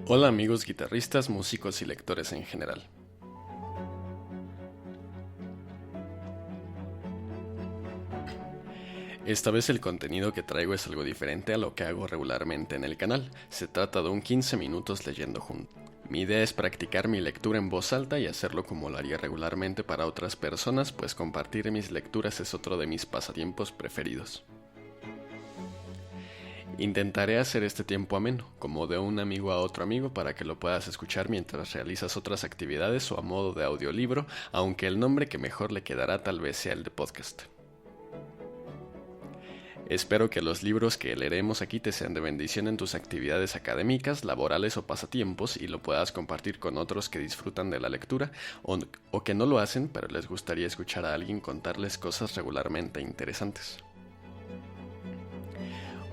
Hola amigos guitarristas, músicos y lectores en general. Esta vez el contenido que traigo es algo diferente a lo que hago regularmente en el canal. Se trata de un 15 minutos leyendo juntos. Mi idea es practicar mi lectura en voz alta y hacerlo como lo haría regularmente para otras personas, pues compartir mis lecturas es otro de mis pasatiempos preferidos. Intentaré hacer este tiempo ameno, como de un amigo a otro amigo, para que lo puedas escuchar mientras realizas otras actividades o a modo de audiolibro, aunque el nombre que mejor le quedará tal vez sea el de podcast. Espero que los libros que leeremos aquí te sean de bendición en tus actividades académicas, laborales o pasatiempos y lo puedas compartir con otros que disfrutan de la lectura o que no lo hacen, pero les gustaría escuchar a alguien contarles cosas regularmente interesantes.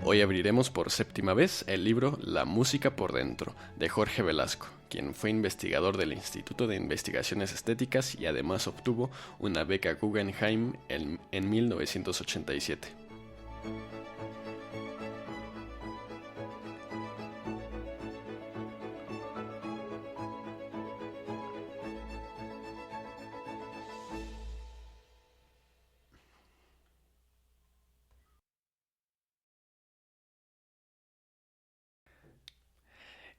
Hoy abriremos por séptima vez el libro La música por dentro, de Jorge Velasco, quien fue investigador del Instituto de Investigaciones Estéticas y además obtuvo una beca Guggenheim en 1987.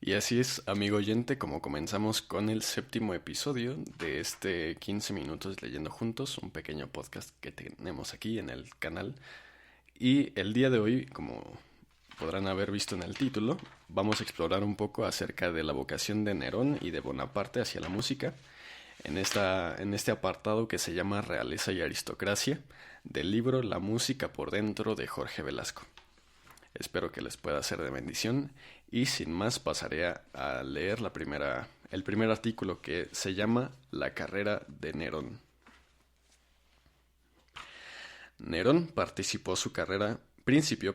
Y así es, amigo oyente, como comenzamos con el séptimo episodio de este 15 minutos leyendo juntos, un pequeño podcast que tenemos aquí en el canal. Y el día de hoy, como podrán haber visto en el título, vamos a explorar un poco acerca de la vocación de Nerón y de Bonaparte hacia la música, en este apartado que se llama Realeza y Aristocracia, del libro La música por dentro de Jorge Velasco. Espero que les pueda ser de bendición y sin más pasaré a leer el primer artículo que se llama La carrera de Nerón. Nerón principió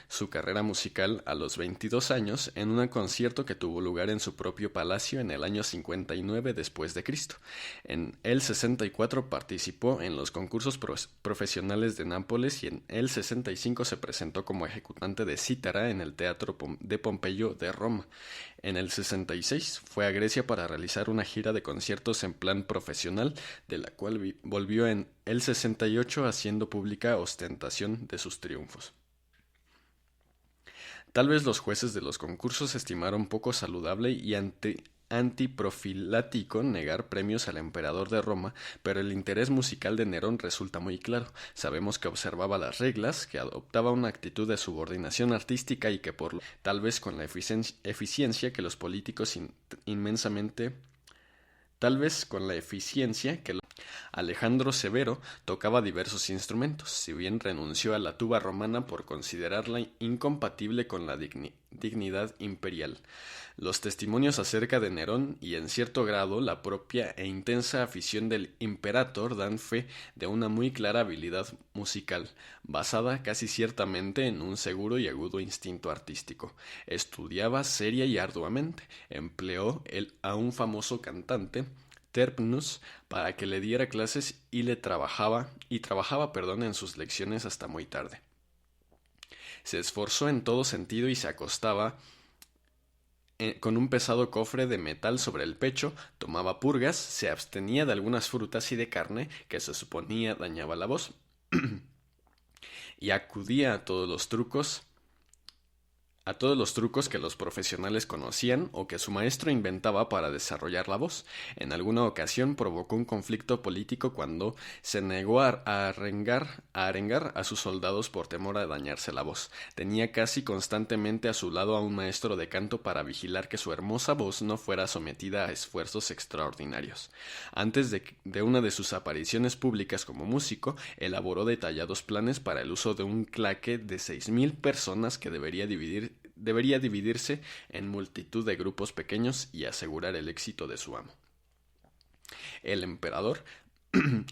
su carrera musical a los 22 años en un concierto que tuvo lugar en su propio palacio en el año 59 después de Cristo. En el 64 participó en los concursos profesionales de Nápoles y en el 65 se presentó como ejecutante de cítara en el Teatro de Pompeyo de Roma. En el 66 fue a Grecia para realizar una gira de conciertos en plan profesional, de la cual volvió en el 68 haciendo pública ostentación de sus triunfos. Tal vez los jueces de los concursos estimaron poco saludable y antiprofilático negar premios al emperador de Roma, pero el interés musical de Nerón resulta muy claro. Sabemos que observaba las reglas, que adoptaba una actitud de subordinación artística y que tal vez con la eficiencia que los políticos Alejandro Severo tocaba diversos instrumentos, si bien renunció a la tuba romana por considerarla incompatible con la dignidad imperial. Los testimonios acerca de Nerón y en cierto grado la propia e intensa afición del imperator dan fe de una muy clara habilidad musical, basada casi ciertamente en un seguro y agudo instinto artístico. Estudiaba seria y arduamente, empleó a un famoso cantante, Terpnus, para que le diera clases y trabajaba en sus lecciones hasta muy tarde. Se esforzó en todo sentido y se acostaba con un pesado cofre de metal sobre el pecho, tomaba purgas, se abstenía de algunas frutas y de carne que se suponía dañaba la voz, y acudía a todos los trucos que los profesionales conocían o que su maestro inventaba para desarrollar la voz. En alguna ocasión provocó un conflicto político cuando se negó a arengar a sus soldados por temor a dañarse la voz. Tenía casi constantemente a su lado a un maestro de canto para vigilar que su hermosa voz no fuera sometida a esfuerzos extraordinarios. Antes de una de sus apariciones públicas como músico, elaboró detallados planes para el uso de un claque de 6.000 personas que debería dividirse en multitud de grupos pequeños y asegurar el éxito de su amo. El emperador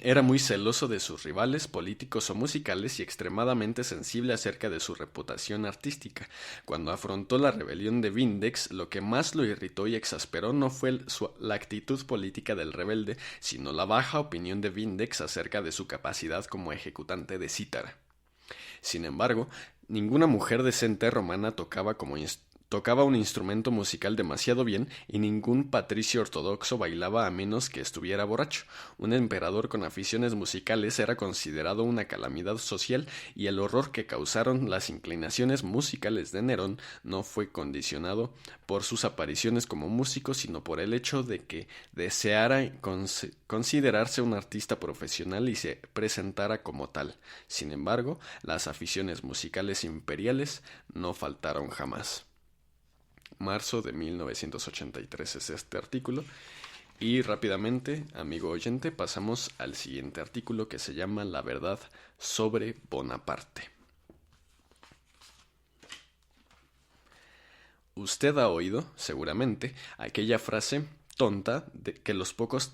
era muy celoso de sus rivales políticos o musicales y extremadamente sensible acerca de su reputación artística. Cuando afrontó la rebelión de Vindex, lo que más lo irritó y exasperó no fue la actitud política del rebelde, sino la baja opinión de Vindex acerca de su capacidad como ejecutante de cítara. Sin embargo, ninguna mujer decente romana tocaba como tocaba un instrumento musical demasiado bien y ningún patricio ortodoxo bailaba a menos que estuviera borracho. Un emperador con aficiones musicales era considerado una calamidad social y el horror que causaron las inclinaciones musicales de Nerón no fue condicionado por sus apariciones como músico, sino por el hecho de que deseara considerarse un artista profesional y se presentara como tal. Sin embargo, las aficiones musicales imperiales no faltaron jamás. Marzo de 1983 es este artículo. Y rápidamente, amigo oyente, pasamos al siguiente artículo que se llama La verdad sobre Bonaparte. Usted ha oído, seguramente, aquella frase tonta de que los pocos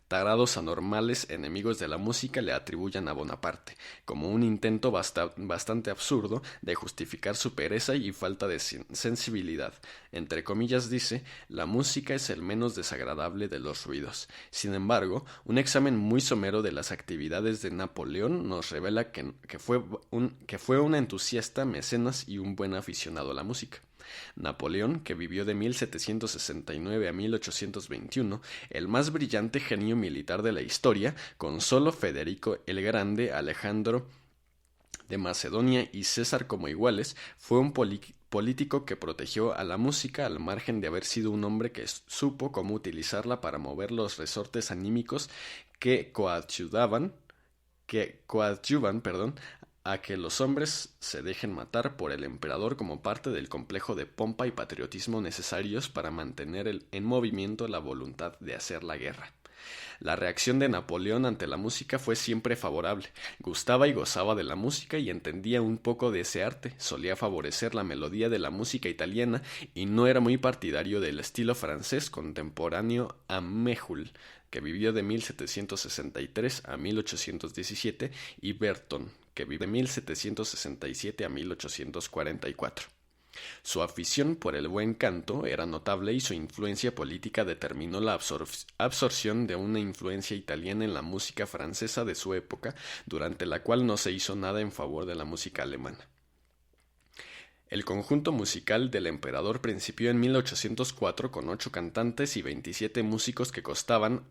tarados anormales enemigos de la música le atribuyan a Bonaparte, como un intento bastante absurdo de justificar su pereza y falta de sensibilidad. Entre comillas dice, la música es el menos desagradable de los ruidos. Sin embargo, un examen muy somero de las actividades de Napoleón nos revela que fue un entusiasta, mecenas y un buen aficionado a la música. Napoleón, que vivió de 1769 a 1821, el más brillante genio militar de la historia, con solo Federico el Grande, Alejandro de Macedonia y César como iguales, fue un político que protegió a la música al margen de haber sido un hombre que supo cómo utilizarla para mover los resortes anímicos que coadyuvan, a que los hombres se dejen matar por el emperador como parte del complejo de pompa y patriotismo necesarios para mantener en movimiento la voluntad de hacer la guerra. La reacción de Napoleón ante la música fue siempre favorable. Gustaba y gozaba de la música y entendía un poco de ese arte. Solía favorecer la melodía de la música italiana y no era muy partidario del estilo francés contemporáneo a Méhul, que vivió de 1763 a 1817, y Berton, que vivió de 1767 a 1844. Su afición por el buen canto era notable y su influencia política determinó la absorción de una influencia italiana en la música francesa de su época, durante la cual no se hizo nada en favor de la música alemana. El conjunto musical del emperador principió en 1804 con 8 cantantes y 27 músicos que costaban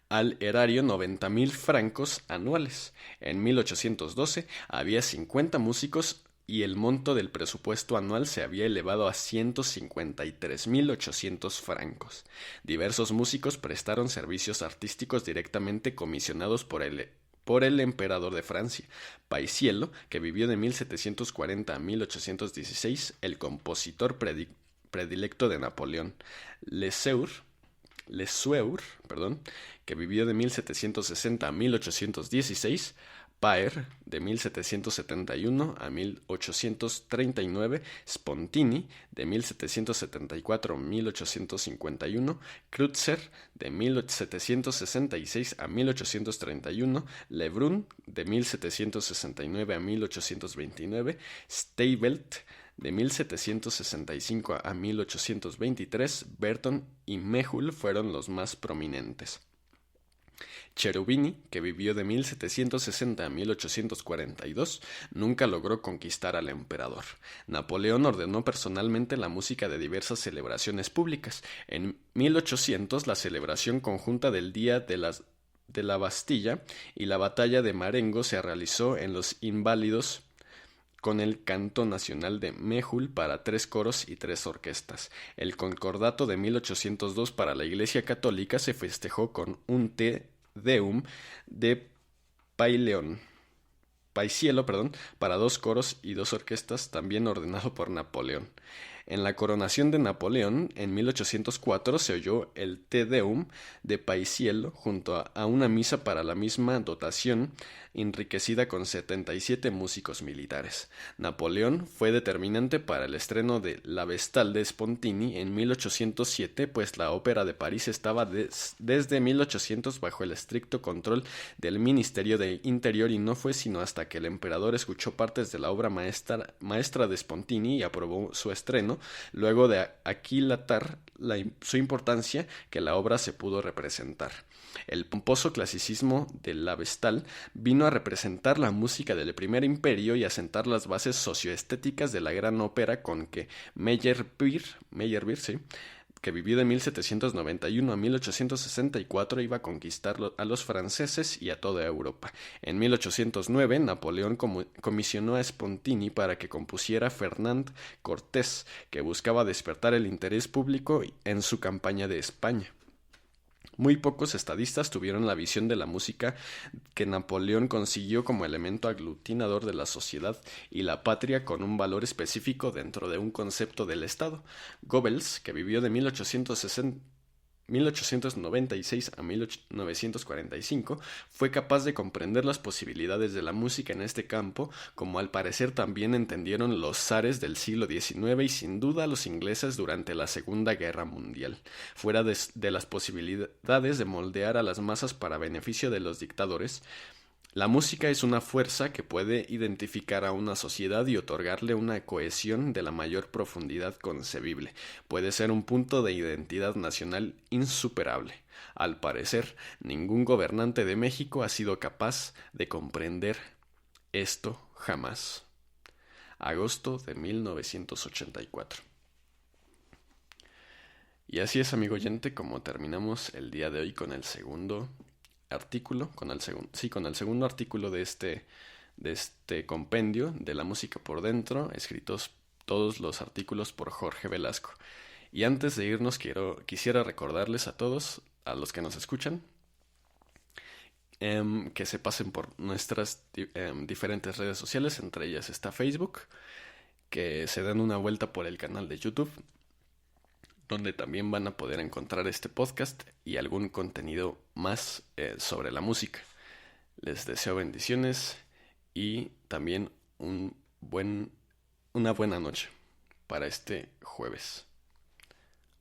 al erario 90.000 francos anuales. En 1812 había 50 músicos y el monto del presupuesto anual se había elevado a 153.800 francos. Diversos músicos prestaron servicios artísticos directamente comisionados por el emperador de Francia. Paisiello, que vivió de 1740 a 1816, el compositor predilecto de Napoleón. Lesueur, que vivió de 1760 a 1816, Paer, de 1771 a 1839, Spontini, de 1774 a 1851, Kreutzer, de 1766 a 1831, Lebrun, de 1769 a 1829, Steibelt, de 1765 a 1823, Berton y Méhul fueron los más prominentes. Cherubini, que vivió de 1760 a 1842, nunca logró conquistar al emperador. Napoleón ordenó personalmente la música de diversas celebraciones públicas. En 1800, la celebración conjunta del Día de la Bastilla y la Batalla de Marengo se realizó en Los Inválidos con el canto nacional de Méhul para 3 coros y 3 orquestas. El concordato de 1802 para la Iglesia Católica se festejó con un Te Deum de Paisiello, para 2 coros y 2 orquestas, también ordenado por Napoleón. En la coronación de Napoleón, en 1804, se oyó el Te Deum de Paisiello junto a una misa para la misma dotación, enriquecida con 77 músicos militares. Napoleón fue determinante para el estreno de La Vestal de Spontini en 1807, pues la Ópera de París estaba desde 1800 bajo el estricto control del Ministerio de Interior, y no fue sino hasta que el emperador escuchó partes de la obra maestra de Spontini y aprobó su estreno luego de aquilatar su importancia que la obra se pudo representar. El pomposo clasicismo de la Vestal vino a representar la música del primer imperio y a sentar las bases socioestéticas de la gran ópera con que Meyerbeer, sí, que vivió de 1791 a 1864, iba a conquistar a los franceses y a toda Europa. En 1809, Napoleón comisionó a Spontini para que compusiera Fernand Cortés, que buscaba despertar el interés público en su campaña de España. Muy pocos estadistas tuvieron la visión de la música que Napoleón consiguió como elemento aglutinador de la sociedad y la patria con un valor específico dentro de un concepto del Estado. Goebbels, que vivió de 1896 a 1945, fue capaz de comprender las posibilidades de la música en este campo, como al parecer también entendieron los zares del siglo XIX y sin duda los ingleses durante la Segunda Guerra Mundial. Fuera de las posibilidades de moldear a las masas para beneficio de los dictadores, la música es una fuerza que puede identificar a una sociedad y otorgarle una cohesión de la mayor profundidad concebible. Puede ser un punto de identidad nacional insuperable. Al parecer, ningún gobernante de México ha sido capaz de comprender esto jamás. Agosto de 1984. Y así es, amigo oyente, como terminamos el día de hoy con el segundo artículo, con el segundo artículo de este compendio de la música por dentro, escritos todos los artículos por Jorge Velasco. Y antes de irnos quisiera recordarles a todos, a los que nos escuchan, que se pasen por nuestras diferentes redes sociales, entre ellas está Facebook, que se den una vuelta por el canal de YouTube, donde también van a poder encontrar este podcast y algún contenido más sobre la música. Les deseo bendiciones y también una buena noche para este jueves.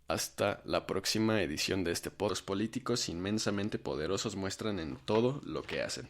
Hasta la próxima edición de este podcast. Los políticos inmensamente poderosos muestran en todo lo que hacen.